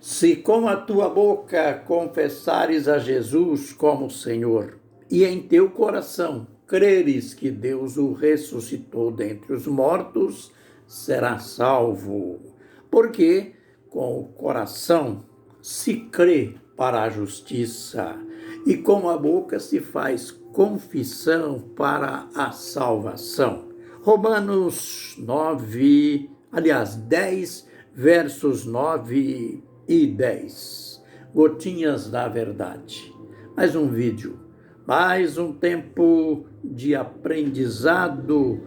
Se com a tua boca confessares a Jesus como Senhor, e em teu coração creres que Deus o ressuscitou dentre os mortos, serás salvo. Porque com o coração se crê para a justiça, e com a boca se faz confissão para a salvação. Romanos 10, versos 9 e 10. Gotinhas da verdade. Mais um vídeo, mais um tempo de aprendizado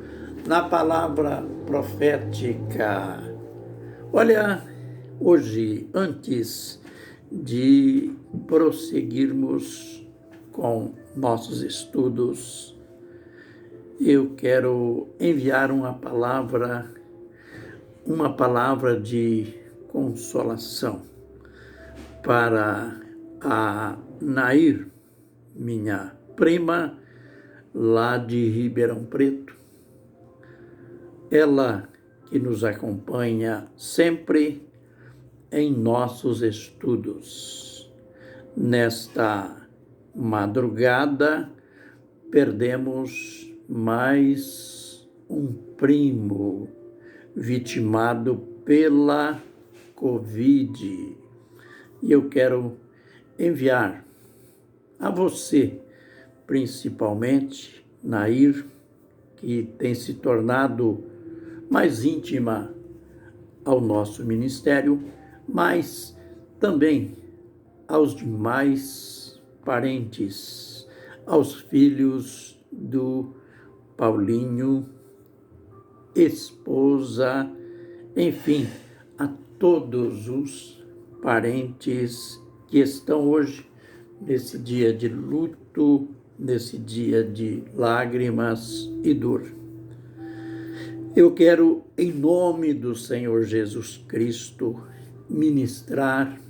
na palavra profética. Olha, hoje, antes de prosseguirmos com nossos estudos, eu quero enviar uma palavra de consolação para a Nair, minha prima, lá de Ribeirão Preto. Ela que nos acompanha sempre em nossos estudos. Nesta madrugada, perdemos mais um primo vitimado pela Covid. E eu quero enviar a você, principalmente, Nair, que tem se tornado mais íntima ao nosso ministério, mas também aos demais parentes, aos filhos do Paulinho, esposa, enfim, a todos os parentes que estão hoje nesse dia de luto, nesse dia de lágrimas e dor. Eu quero, em nome do Senhor Jesus Cristo, ministrar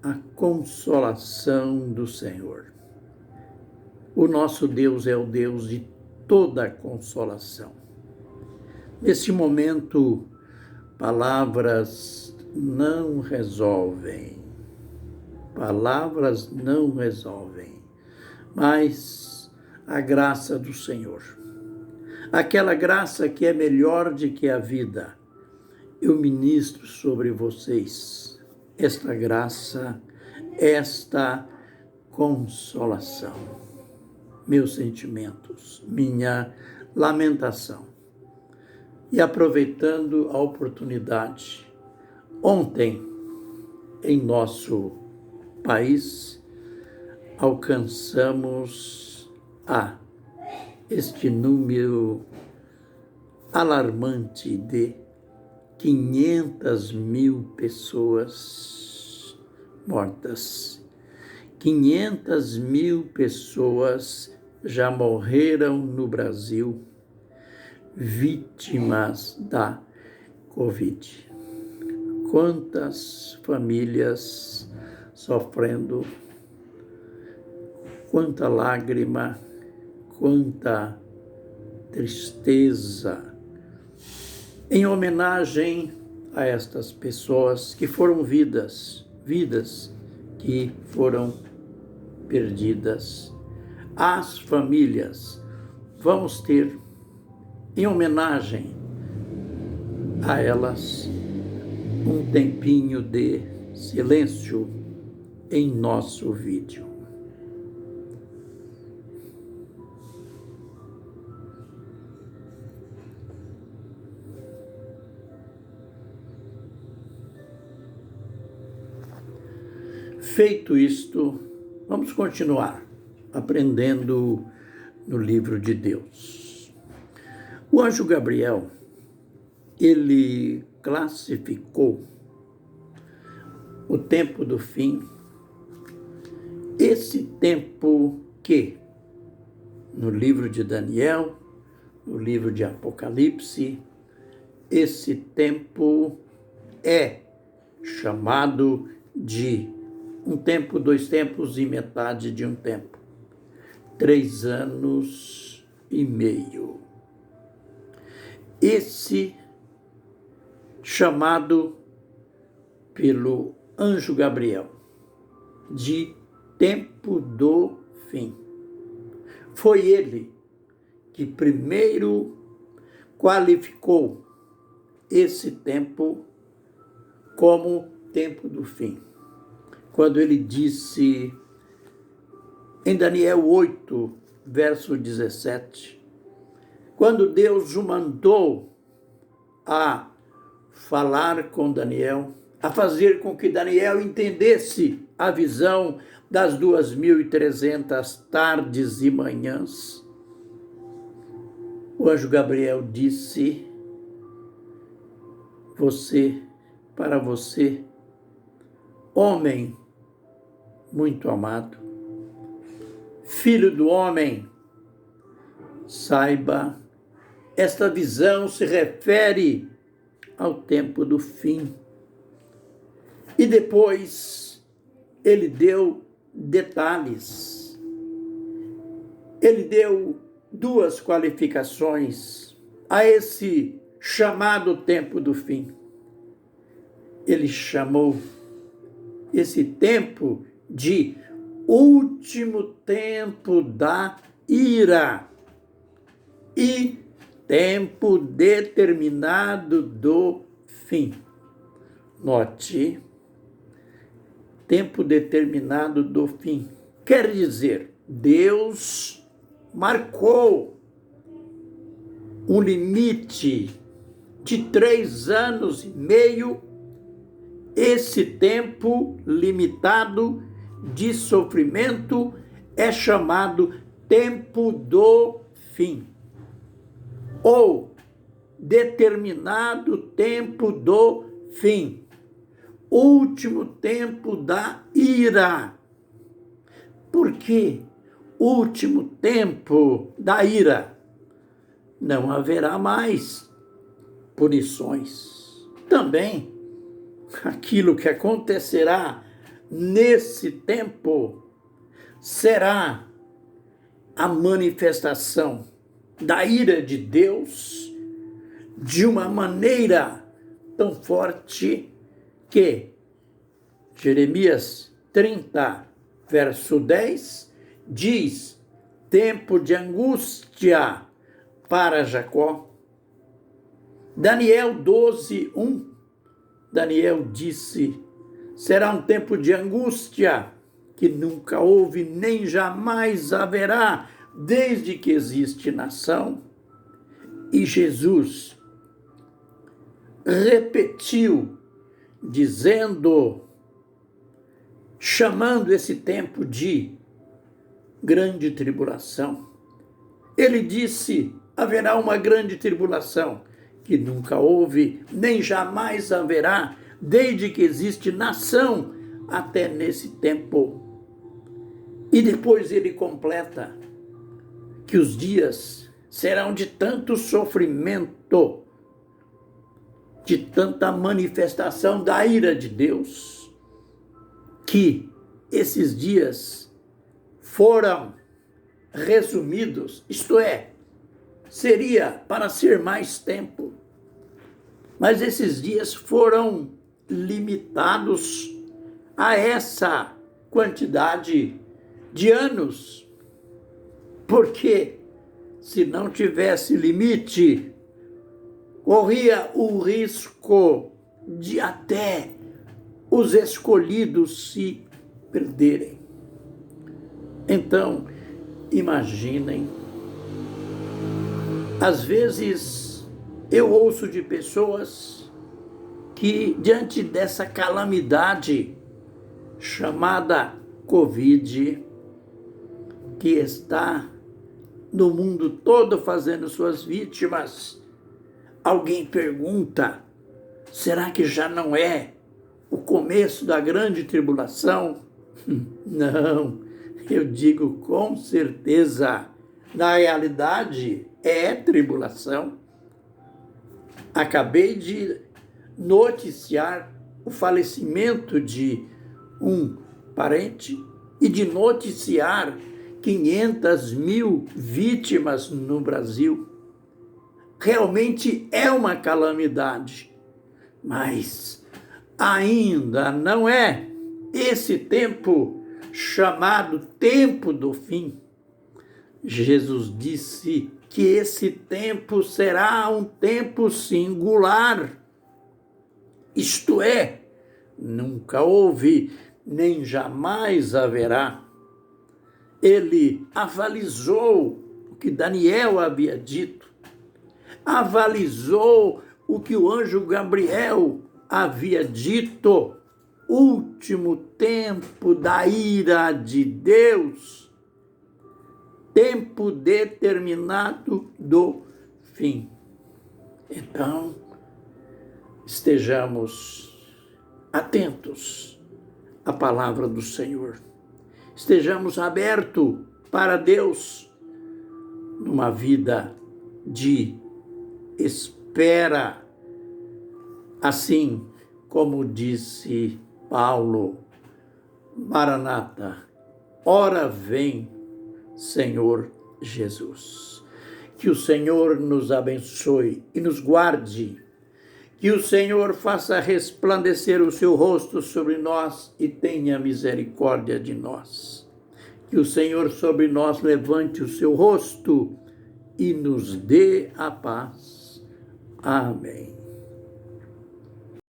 a consolação do Senhor. O nosso Deus é o Deus de toda consolação. Neste momento, palavras não resolvem. Palavras não resolvem, mas a graça do Senhor. Aquela graça que é melhor do que a vida, eu ministro sobre vocês esta graça, esta consolação. Meus sentimentos, minha lamentação. E aproveitando a oportunidade, ontem, em nosso país, alcançamos este número alarmante de 500 mil pessoas mortas. 500 mil pessoas já morreram no Brasil, vítimas da Covid. Quantas famílias sofrendo, quanta lágrima, quanta tristeza. Em homenagem a estas pessoas que foram vidas que foram perdidas. As famílias, vamos ter, em homenagem a elas, um tempinho de silêncio em nosso vídeo. Feito isto, vamos continuar aprendendo no livro de Deus. O anjo Gabriel, ele classificou o tempo do fim, esse tempo que, no livro de Daniel, no livro de Apocalipse, esse tempo é chamado de um tempo, 2 tempos e metade de um tempo. 3 anos e meio. Esse chamado pelo anjo Gabriel, de tempo do fim. Foi ele que primeiro qualificou esse tempo como tempo do fim. Quando ele disse em Daniel 8, verso 17, quando Deus o mandou a falar com Daniel, a fazer com que Daniel entendesse a visão das 2.300 tardes e manhãs, o anjo Gabriel disse: para você, homem muito amado, filho do homem, saiba, esta visão se refere ao tempo do fim. E depois ele deu detalhes. Ele deu duas qualificações a esse chamado tempo do fim. Ele chamou esse tempo de último tempo da ira e tempo determinado do fim. Note, tempo determinado do fim. Quer dizer, Deus marcou um limite de 3 anos e meio, esse tempo limitado de sofrimento é chamado tempo do fim, ou determinado tempo do fim, último tempo da ira. Por que último tempo da ira? Não haverá mais punições. Também aquilo que acontecerá nesse tempo será a manifestação da ira de Deus de uma maneira tão forte que Jeremias 30, verso 10, diz: tempo de angústia para Jacó. Daniel 12, 1, Daniel disse: será um tempo de angústia que nunca houve nem jamais haverá desde que existe nação. E Jesus repetiu, dizendo, chamando esse tempo de grande tribulação. Ele disse: haverá uma grande tribulação que nunca houve, nem jamais haverá, desde que existe nação até nesse tempo. E depois ele completa que os dias serão de tanto sofrimento, de tanta manifestação da ira de Deus, que esses dias foram resumidos, isto é, seria para ser mais tempo, mas esses dias foram limitados a essa quantidade de anos, porque se não tivesse limite, corria o risco de até os escolhidos se perderem. Então, imaginem, às vezes eu ouço de pessoas que, diante dessa calamidade chamada Covid, que está no mundo todo fazendo suas vítimas, alguém pergunta: será que já não é o começo da grande tribulação? Não, eu digo com certeza, na realidade é tribulação. Acabei de noticiar o falecimento de um parente e de noticiar 500 mil vítimas no Brasil. Realmente é uma calamidade, mas ainda não é esse tempo chamado tempo do fim. Jesus disse que esse tempo será um tempo singular. Isto é, nunca houve, nem jamais haverá. Ele avalizou o que Daniel havia dito, avalizou o que o anjo Gabriel havia dito, último tempo da ira de Deus, tempo determinado do fim. Então, estejamos atentos à palavra do Senhor. Estejamos abertos para Deus numa vida de espera. Assim como disse Paulo, Maranata, ora vem, Senhor Jesus. Que o Senhor nos abençoe e nos guarde. Que o Senhor faça resplandecer o seu rosto sobre nós e tenha misericórdia de nós. Que o Senhor sobre nós levante o seu rosto e nos dê a paz. Amém.